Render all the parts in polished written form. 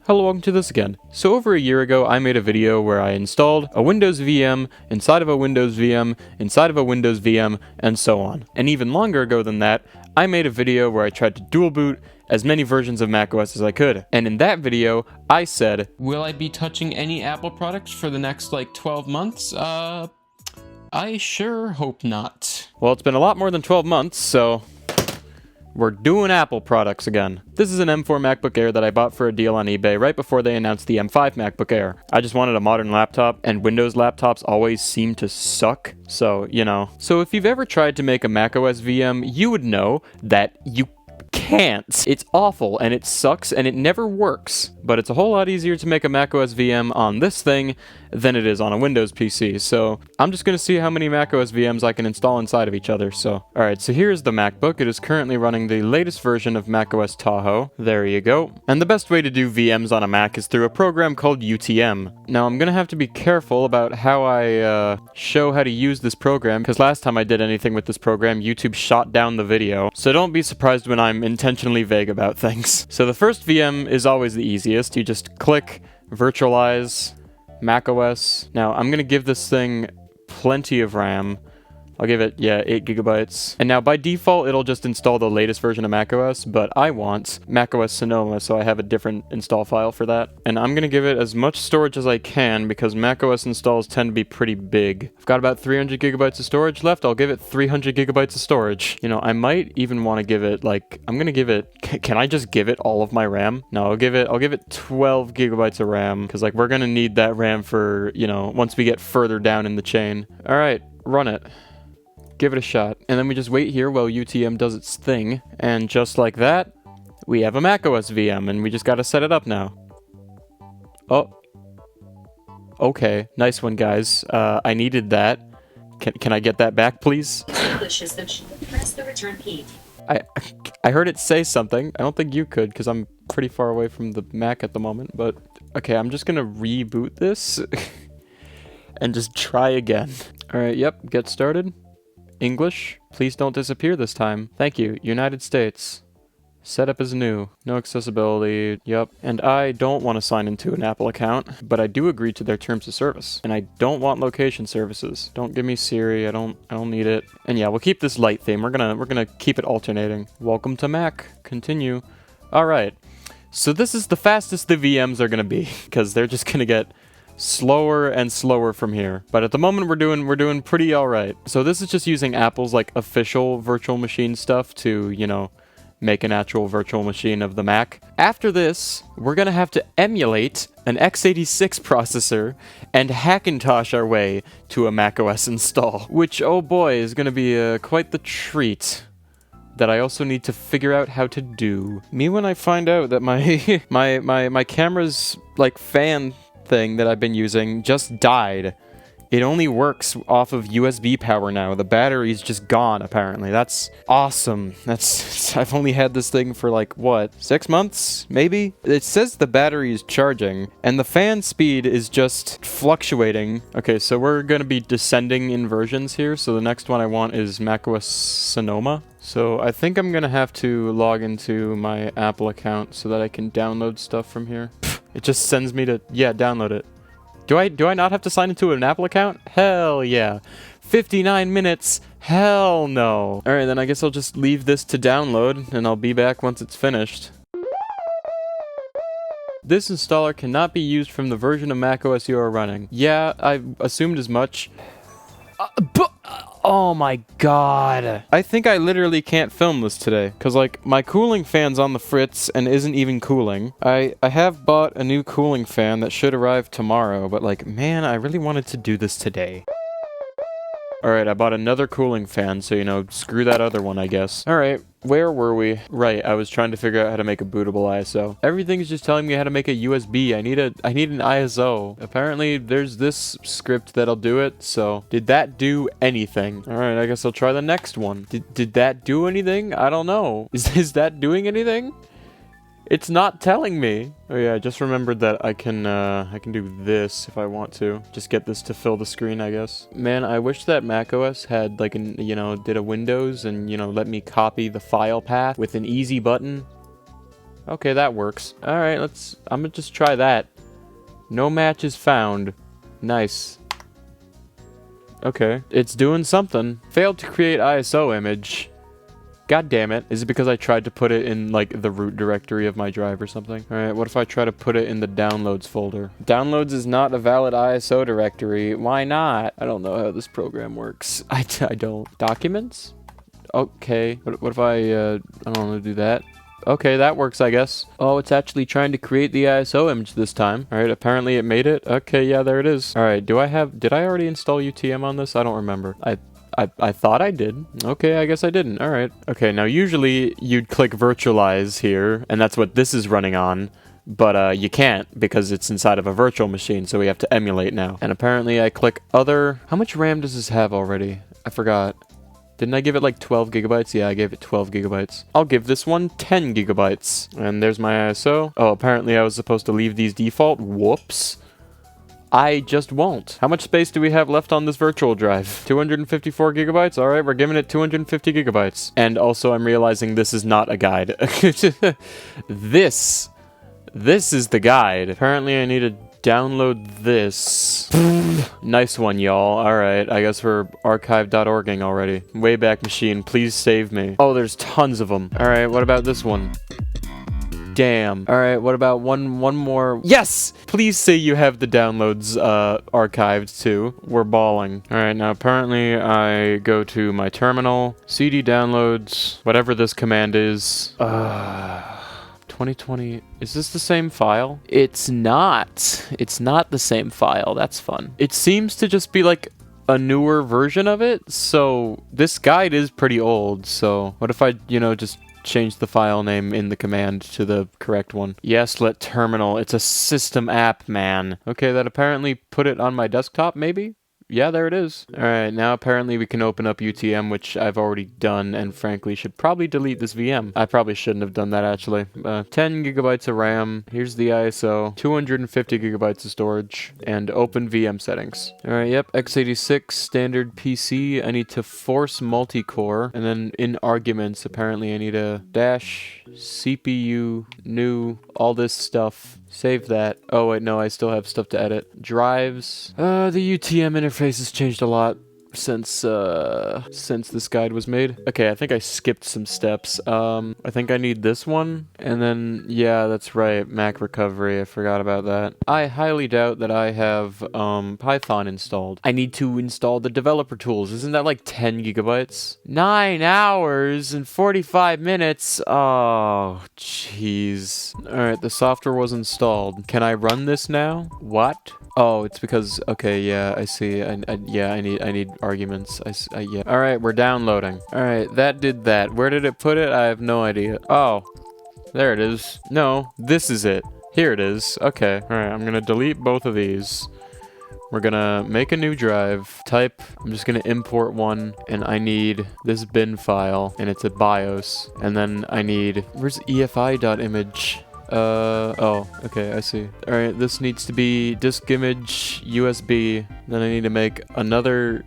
Hello, welcome to this again. So over a year ago, I made a video where I installed a Windows VM inside of a Windows VM inside of a Windows VM and so on. And even longer ago than that, I made a video where I tried to dual boot as many versions of macOS as I could. And in that video, I said, will I be touching any Apple products for the next 12 months? I sure hope not. Well, it's been a lot more than 12 months, so we're doing Apple products again. This is an M4 MacBook Air that I bought for a deal on eBay right before they announced the M5 MacBook Air. I just wanted a modern laptop, and Windows laptops always seem to suck, so, you know. So if you've ever tried to make a macOS VM, you would know that you can't. It's awful, and it sucks, and it never works. But it's a whole lot easier to make a macOS VM on this thing than it is on a Windows PC, so I'm just gonna see how many macOS VMs I can install inside of each other, so. Alright, so here's the MacBook. It is currently running the latest version of macOS Tahoe. There you go. And the best way to do VMs on a Mac is through a program called UTM. Now, I'm gonna have to be careful about how I show how to use this program, because last time I did anything with this program, YouTube shot down the video, so don't be surprised when I'm intentionally vague about things. So the first VM is always the easiest. You just click, virtualize, macOS. Now, I'm gonna give this thing plenty of RAM. I'll give it, 8 gigabytes. And now by default, it'll just install the latest version of macOS, but I want macOS Sonoma, so I have a different install file for that. And I'm gonna give it as much storage as I can because macOS installs tend to be pretty big. I've got about 300 gigabytes of storage left. I'll give it 300 gigabytes of storage. You know, I might even want to give it I'm gonna give it, can I just give it all of my RAM? No, I'll give it 12 gigabytes of RAM because we're gonna need that RAM for, once we get further down in the chain. All right, run it. Give it a shot. And then we just wait here while UTM does its thing. And just like that, we have a macOS VM, and we just gotta set it up now. Oh. Okay, nice one, guys. I needed that. Can I get that back, please? Press the return key. I heard it say something. I don't think you could, because I'm pretty far away from the Mac at the moment, but okay, I'm just gonna reboot this and just try again. Alright, yep, get started. English, please don't disappear this time. Thank you. United States. Setup is new. No accessibility. Yep. And I don't want to sign into an Apple account, but I do agree to their terms of service. And I don't want location services. Don't give me Siri. I don't need it. And yeah, we'll keep this light theme. We're gonna keep it alternating. Welcome to Mac. Continue. All right. So this is the fastest the VMs are gonna be because they're just gonna get slower and slower from here. But at the moment we're doing pretty alright. So this is just using Apple's official virtual machine stuff to, make an actual virtual machine of the Mac. After this, we're gonna have to emulate an x86 processor and Hackintosh our way to a macOS install, which, oh boy, is gonna be quite the treat that I also need to figure out how to do. Me when I find out that my my camera's fan thing that I've been using just died. It only works off of USB power now. The battery's just gone, apparently. That's awesome. I've only had this thing for 6 months, maybe? It says the battery is charging, and the fan speed is just fluctuating. Okay, so we're gonna be descending in versions here, so the next one I want is macOS Sonoma. So I think I'm gonna have to log into my Apple account so that I can download stuff from here. It just sends me to, download it. Do I not have to sign into an Apple account? Hell yeah. 59 minutes? Hell no. Alright, then I guess I'll just leave this to download, and I'll be back once it's finished. This installer cannot be used from the version of macOS you are running. Yeah, I assumed as much. Oh my god. I think I literally can't film this today, because my cooling fan's on the fritz and isn't even cooling. I have bought a new cooling fan that should arrive tomorrow, but man, I really wanted to do this today. Alright, I bought another cooling fan, so, screw that other one, I guess. Alright, where were we? Right, I was trying to figure out how to make a bootable ISO. Everything's just telling me how to make a USB. I need an ISO. Apparently, there's this script that'll do it, so did that do anything? Alright, I guess I'll try the next one. Did that do anything? I don't know. Is that doing anything? It's not telling me. Oh yeah, I just remembered that I can do this if I want to. Just get this to fill the screen, I guess. Man, I wish that macOS had did a Windows and, let me copy the file path with an easy button. Okay, that works. Alright, I'm gonna just try that. No matches found. Nice. Okay, it's doing something. Failed to create ISO image. God damn it. Is it because I tried to put it in, like, the root directory of my drive or something? Alright, what if I try to put it in the downloads folder? Downloads is not a valid ISO directory. Why not? I don't know how this program works. I don't. Documents? Okay. What if I don't want to do that? Okay, that works, I guess. Oh, it's actually trying to create the ISO image this time. Alright, apparently it made it. Okay, yeah, there it is. Alright, did I already install UTM on this? I don't remember. I thought I did. Okay, I guess I didn't. Alright. Okay, now usually you'd click virtualize here, and that's what this is running on. But you can't because it's inside of a virtual machine, so we have to emulate now. And apparently I click other. How much RAM does this have already? I forgot. Didn't I give it like 12 gigabytes? Yeah, I gave it 12 gigabytes. I'll give this one 10 gigabytes. And there's my ISO. Oh, apparently I was supposed to leave these default. Whoops. I just won't. How much space do we have left on this virtual drive? 254 gigabytes? Alright, we're giving it 250 gigabytes. And also I'm realizing this is not a guide. This is the guide. Apparently I need to download this. Nice one, y'all. Alright, I guess we're archive.orging already. Wayback Machine, please save me. Oh, there's tons of them. Alright, what about this one? Damn. Alright, what about one more? Yes! Please say you have the downloads archived too. We're balling. Alright, now apparently I go to my terminal, CD downloads, whatever this command is. 2020. Is this the same file? It's not. It's not the same file. That's fun. It seems to just be like a newer version of it. So this guide is pretty old. So what if I, just change the file name in the command to the correct one? Yes, let terminal. It's a system app, man. Okay, that apparently put it on my desktop, maybe? Yeah, there it is. Alright, now apparently we can open up UTM, which I've already done, and frankly should probably delete this VM. I probably shouldn't have done that, actually. 10 gigabytes of RAM. Here's the ISO. 250 gigabytes of storage. And open VM settings. Alright, yep. x86, standard PC. I need to force multi-core. And then in arguments, apparently I need a dash, CPU, new, all this stuff. Save that. Oh wait, no, I still have stuff to edit. Drives. The UTM interface has changed a lot since this guide was made. Okay, I think I skipped some steps. I think I need this one. And then, yeah, that's right, Mac recovery. I forgot about that. I highly doubt that I have Python installed. I need to install the developer tools. Isn't that like 10 gigabytes? 9 hours and 45 minutes. Oh, jeez. Alright, the software was installed. Can I run this now? What? Oh, it's because, okay, yeah, I see. I need arguments. Yeah. Alright, we're downloading. Alright, that did that. Where did it put it? I have no idea. Oh, there it is. No, this is it. Here it is. Okay, alright, I'm gonna delete both of these. We're gonna make a new drive. I'm just gonna import one, and I need this bin file, and it's a BIOS. And then I need, where's EFI.image? Oh, okay, I see. Alright, this needs to be disk image USB. Then I need to make another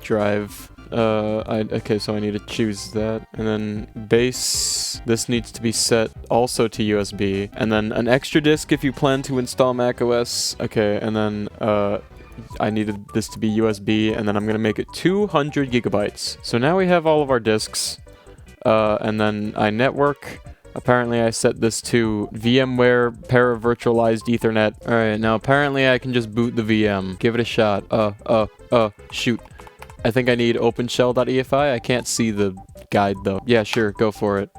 drive. Okay, so I need to choose that. And then base, this needs to be set also to USB. And then an extra disk if you plan to install macOS. Okay, and then, I needed this to be USB, and then I'm gonna make it 200 gigabytes. So now we have all of our disks. And then I network. Apparently I set this to VMware Paravirtualized Ethernet. Alright, now apparently I can just boot the VM. Give it a shot. Shoot. I think I need OpenShell.efi. I can't see the guide though. Yeah, sure, go for it.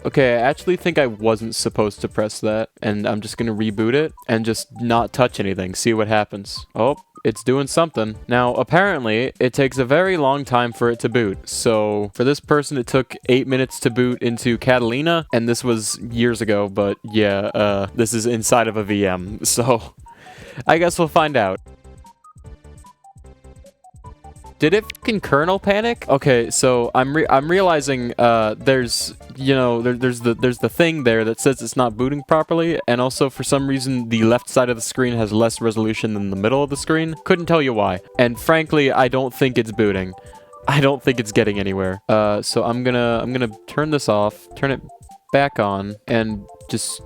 Okay, I actually think I wasn't supposed to press that, and I'm just gonna reboot it and just not touch anything, see what happens. Oh, it's doing something. Now, apparently, it takes a very long time for it to boot. So, for this person, it took 8 minutes to boot into Catalina, and this was years ago, but yeah, this is inside of a VM, so I guess we'll find out. Did it fucking kernel panic? Okay, so I'm realizing there's the thing there that says it's not booting properly, and also for some reason the left side of the screen has less resolution than the middle of the screen. Couldn't tell you why. And frankly, I don't think it's booting. I don't think it's getting anywhere. So I'm gonna turn this off, turn it back on, and just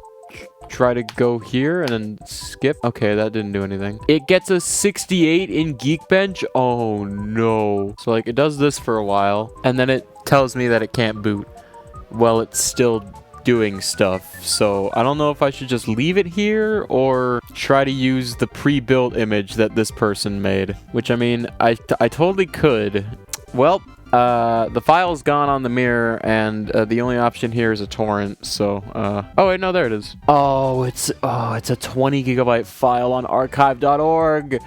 try to go here and then skip. Okay, that didn't do anything. It gets a 68 in Geekbench. Oh no. So like it does this for a while, and then it tells me that it can't boot. Well, it's still doing stuff, so I don't know if I should just leave it here or try to use the pre-built image that this person made, which I mean, I totally could. Well, the file's gone on the mirror, and the only option here is a torrent, so, oh wait, no, there it is. Oh, it's a 20 gigabyte file on archive.org.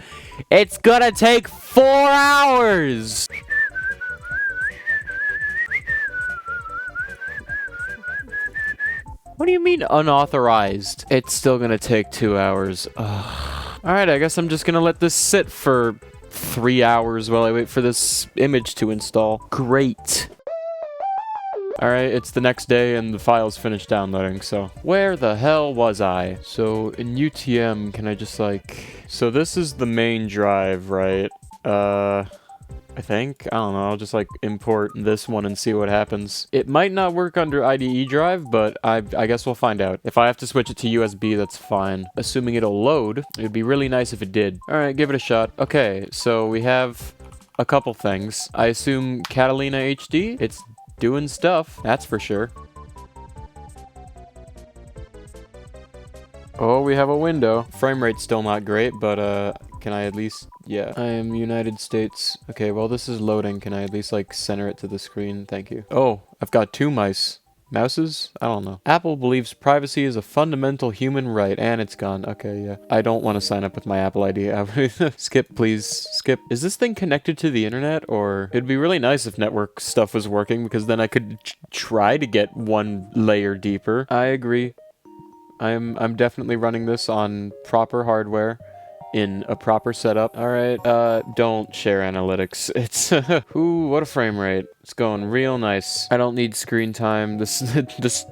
It's gonna take 4 hours! What do you mean unauthorized? It's still gonna take 2 hours. Alright, I guess I'm just gonna let this sit for 3 hours while I wait for this image to install. Great. Alright, it's the next day and the file's finished downloading, so where the hell was I? So in UTM, can I just like... So this is the main drive, right? I think. I don't know. I'll just like import this one and see what happens. It might not work under IDE drive, but I guess we'll find out. If I have to switch it to USB, that's fine. Assuming it'll load, it'd be really nice if it did. All right, give it a shot. Okay, so we have a couple things. I assume Catalina HD. It's doing stuff, that's for sure. Oh, we have a window. Frame rate's still not great, but can I at least... Yeah, I am United States. Okay, well, this is loading. Can I at least, like, center it to the screen? Thank you. Oh, I've got 2 mice. Mouses? I don't know. Apple believes privacy is a fundamental human right, and it's gone. Okay, yeah. I don't want to sign up with my Apple ID. Skip, please. Skip. Is this thing connected to the internet, or... It'd be really nice if network stuff was working, because then I could try to get one layer deeper. I agree. I'm definitely running this on proper hardware. In a proper setup. Alright, don't share analytics. It's, ooh, what a frame rate. It's going real nice. I don't need screen time. This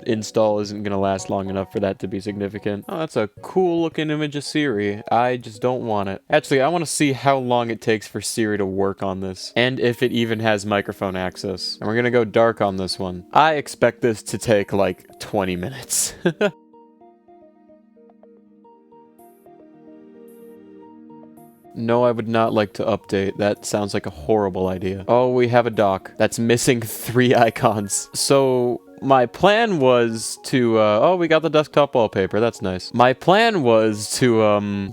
install isn't gonna last long enough for that to be significant. Oh, that's a cool looking image of Siri. I just don't want it. Actually, I want to see how long it takes for Siri to work on this. And if it even has microphone access. And we're gonna go dark on this one. I expect this to take like 20 minutes. No, I would not like to update. That sounds like a horrible idea. Oh, we have a dock that's missing 3 icons. So my plan was to, oh, we got the desktop wallpaper. That's nice. My plan was to,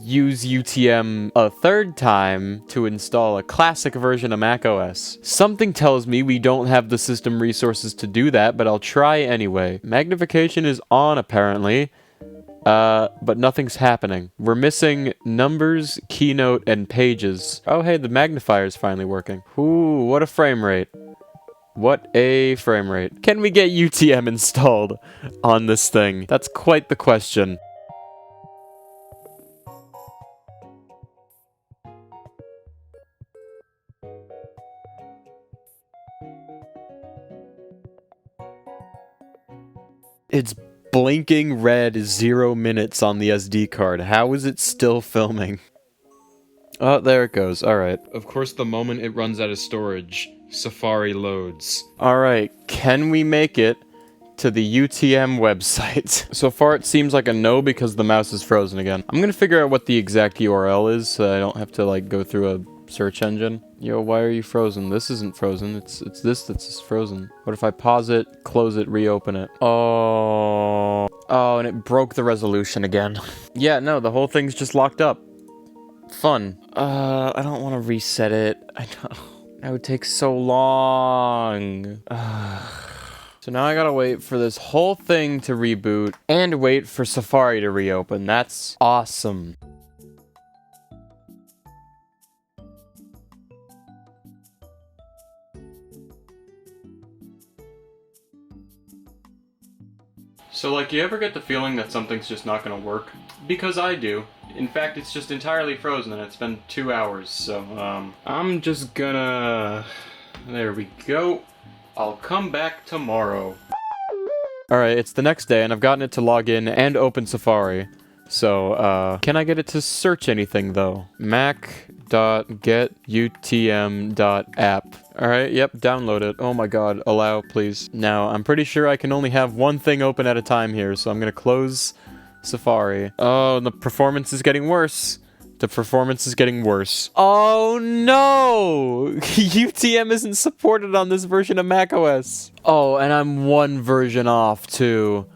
use UTM a 3rd time to install a classic version of macOS. Something tells me we don't have the system resources to do that, but I'll try anyway. Magnification is on, apparently. But nothing's happening. We're missing numbers, keynote, and pages. Oh, hey, the magnifier's finally working. Ooh, what a frame rate. What a frame rate. Can we get UTM installed on this thing? That's quite the question. It's blinking red 0 minutes on the SD card. How is it still filming? Oh, there it goes. Alright. Of course, the moment it runs out of storage, Safari loads. Alright, can we make it to the UTM website? So far, it seems like a no because the mouse is frozen again. I'm gonna figure out what the exact URL is so I don't have to, like, go through a search engine. Yo, why are you frozen? This isn't frozen. It's this that's frozen. What if I pause it, close it, reopen it? Oh, and it broke the resolution again. Yeah, no, the whole thing's just locked up. Fun. I don't want to reset it. I don't. That would take so long. So now I gotta wait for this whole thing to reboot and wait for Safari to reopen. That's awesome. So, like, you ever get the feeling that something's just not gonna work? Because I do. In fact, it's just entirely frozen and it's been 2 hours, so, I'm just gonna... There we go. I'll come back tomorrow. Alright, it's the next day and I've gotten it to log in and open Safari. So, can I get it to search anything, though? mac.getutm.app. Alright, yep, download it. Oh my god, allow, please. Now, I'm pretty sure I can only have one thing open at a time here, so I'm gonna close Safari. Oh, the performance is getting worse. The performance is getting worse. Oh no! UTM isn't supported on this version of macOS. Oh, and I'm one version off too.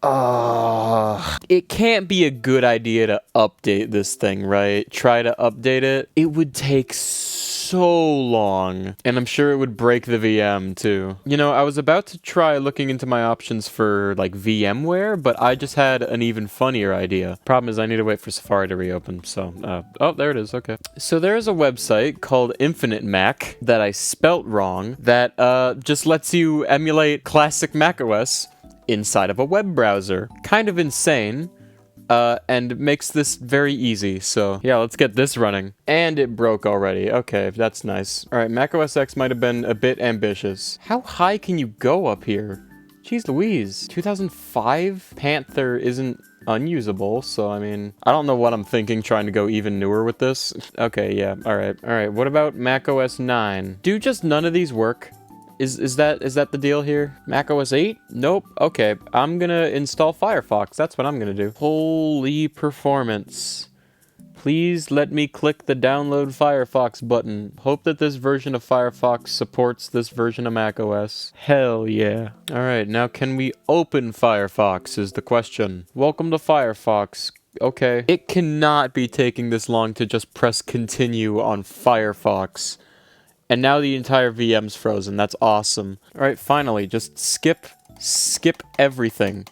It can't be a good idea to update this thing, right? Try to update it. It would take so long. And I'm sure it would break the VM too. You know, I was about to try looking into my options for like VMware, but I just had an even funnier idea. Problem is I need to wait for Safari to reopen, so, oh, there it is, okay. So there's a website called Infinite Mac that I spelt wrong that, just lets you emulate classic macOS inside of a web browser. Kind of insane, and makes this very easy, so yeah, let's get this running. And it broke already. Okay, that's nice. Alright, macOS X might have been a bit ambitious. How high can you go up here? Jeez Louise. 2005? Panther isn't unusable, so I mean, I don't know what I'm thinking trying to go even newer with this. Okay, yeah, alright, what about macOS 9? Do just none of these work? Is that the deal here? macOS 8? Nope. Okay, I'm gonna install Firefox. That's what I'm gonna do. Holy performance. Please let me click the download Firefox button. Hope that this version of Firefox supports this version of macOS. Hell yeah. Alright, now can we open Firefox is the question. Welcome to Firefox. Okay. It cannot be taking this long to just press continue on Firefox. And now the entire VM's frozen. That's awesome. Alright, finally, just skip everything.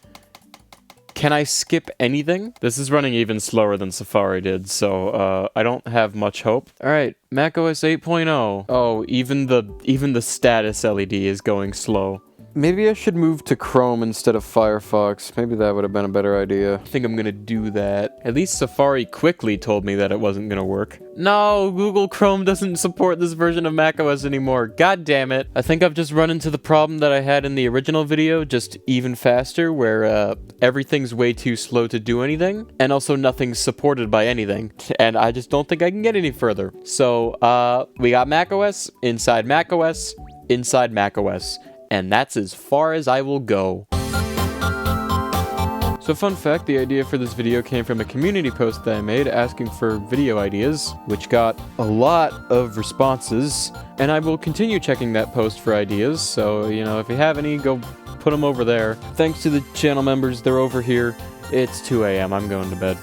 Can I skip anything? This is running even slower than Safari did, so, I don't have much hope. Alright, macOS 8.0. Oh, even the status LED is going slow. Maybe I should move to Chrome instead of Firefox. Maybe that would have been a better idea. I think I'm gonna do that. At least Safari quickly told me that it wasn't gonna work. No, Google Chrome doesn't support this version of macOS anymore. God damn it. I think I've just run into the problem that I had in the original video, just even faster, where everything's way too slow to do anything, and also nothing's supported by anything. And I just don't think I can get any further. So, we got macOS, inside macOS, inside macOS. And that's as far as I will go. So fun fact, the idea for this video came from a community post that I made asking for video ideas, which got a lot of responses, and I will continue checking that post for ideas, so, you know, if you have any, go put them over there. Thanks to the channel members, they're over here. It's 2 a.m., I'm going to bed.